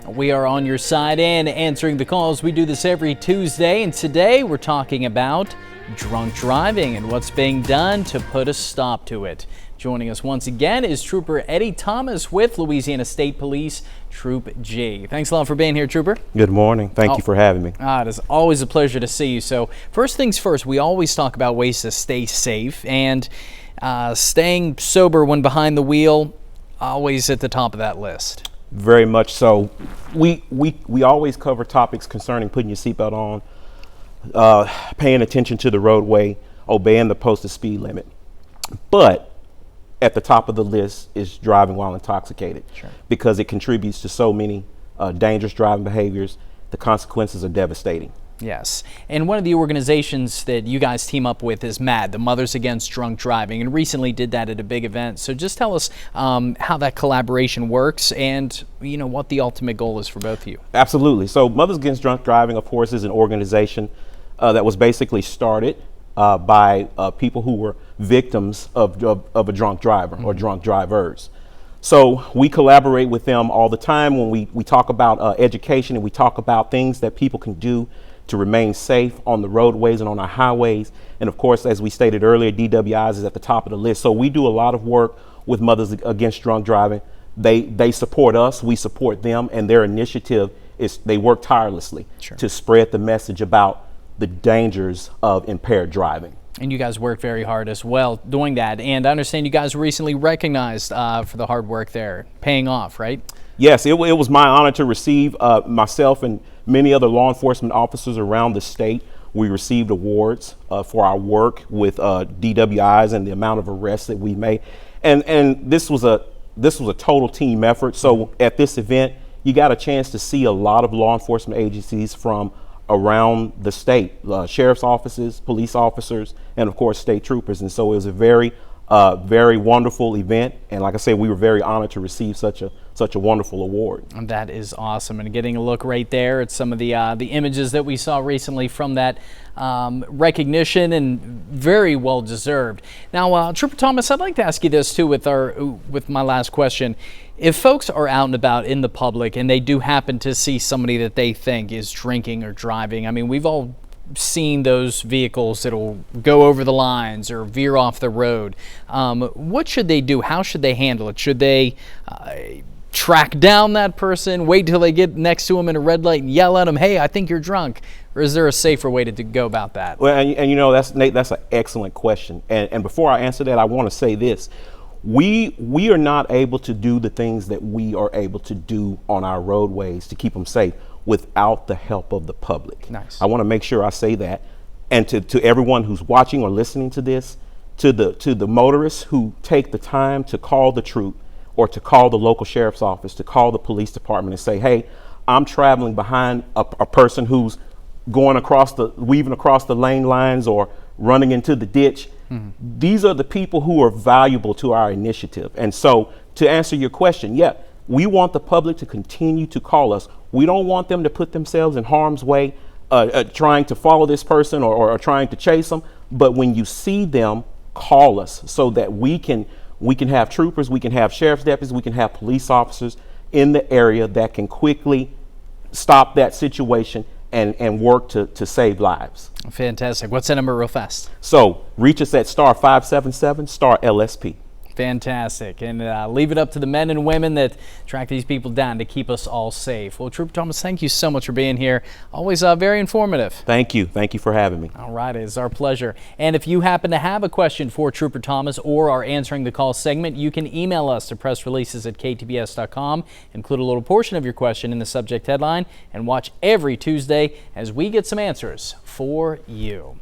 We are on your side and answering the calls. We do this every Tuesday, and today we're talking about drunk driving and what's being done to put a stop to it. Joining us once again is Trooper Eddie Thomas with Louisiana State Police, Troop G. Thanks a lot for being here, Trooper. Good morning. Thank you for having me. It is always a pleasure to see you. So first things first, we always talk about ways to stay safe, and staying sober when behind the wheel, always at the top of that list. Very much so. We always cover topics concerning putting your seatbelt on, paying attention to the roadway, obeying the posted speed limit. But at the top of the list is driving while intoxicated, because it contributes to so many dangerous driving behaviors. The consequences are devastating. Yes, and one of the organizations that you guys team up with is MADD, the Mothers Against Drunk Driving, and recently did that at a big event. So just tell us how that collaboration works and, you know, what the ultimate goal is for both of you. Absolutely. So Mothers Against Drunk Driving, of course, is an organization that was basically started by people who were victims of a drunk driver or drunk drivers. So we collaborate with them all the time when we talk about education, and we talk about things that people can do to remain safe on the roadways and on our highways. And of course, as we stated earlier, DWIs is at the top of the list. So we do a lot of work with Mothers Against Drunk Driving. They support us, we support them, and their initiative is they work tirelessly to spread the message about the dangers of impaired driving. And you guys work very hard as well doing that. And I understand you guys were recently recognized for the hard work there, paying off, right? Yes, it was my honor to receive myself and many other law enforcement officers around the state. We received awards for our work with DWIs and the amount of arrests that we made. And this was a total team effort. So at this event, you got a chance to see a lot of law enforcement agencies from around the state, sheriff's offices, police officers, and of course state troopers. And so it was a very wonderful event, and like I said, we were very honored to receive such a wonderful award. And that is awesome, and getting a look right there at some of the images that we saw recently from that recognition, and very well deserved. Now, Trooper Thomas, I'd like to ask you this too with my last question. If folks are out and about in the public and they do happen to see somebody that they think is drinking or driving, I mean, we've all seen those vehicles that'll go over the lines or veer off the road. What should they do? How should they handle it? Should they track down that person, wait till they get next to them in a red light and yell at them, "Hey, I think you're drunk"? Or is there a safer way to go about that? Well, and you know, Nate, that's an excellent question. And before I answer that, I want to say this. We are not able to do the things that we are able to do on our roadways to keep them safe without the help of the public. Nice. I want to make sure I say that. And to everyone who's watching or listening to this, to the motorists who take the time to call the troop or to call the local sheriff's office, to call the police department and say, "Hey, I'm traveling behind a person who's weaving across the lane lines or running into the ditch." These are the people who are valuable to our initiative. And so to answer your question, yeah, we want the public to continue to call us. We don't want them to put themselves in harm's way trying to follow this person or trying to chase them. But when you see them, call us so that we can have troopers, we can have sheriff's deputies, we can have police officers in the area that can quickly stop that situation and work to save lives. Fantastic. What's that number real fast? So reach us at star 577 star LSP. Fantastic. And leave it up to the men and women that track these people down to keep us all safe. Well, Trooper Thomas, thank you so much for being here. Always very informative. Thank you. Thank you for having me. All right. It's our pleasure. And if you happen to have a question for Trooper Thomas or are answering the call segment, you can email us to pressreleases@ktbs.com. Include a little portion of your question in the subject headline and watch every Tuesday as we get some answers for you.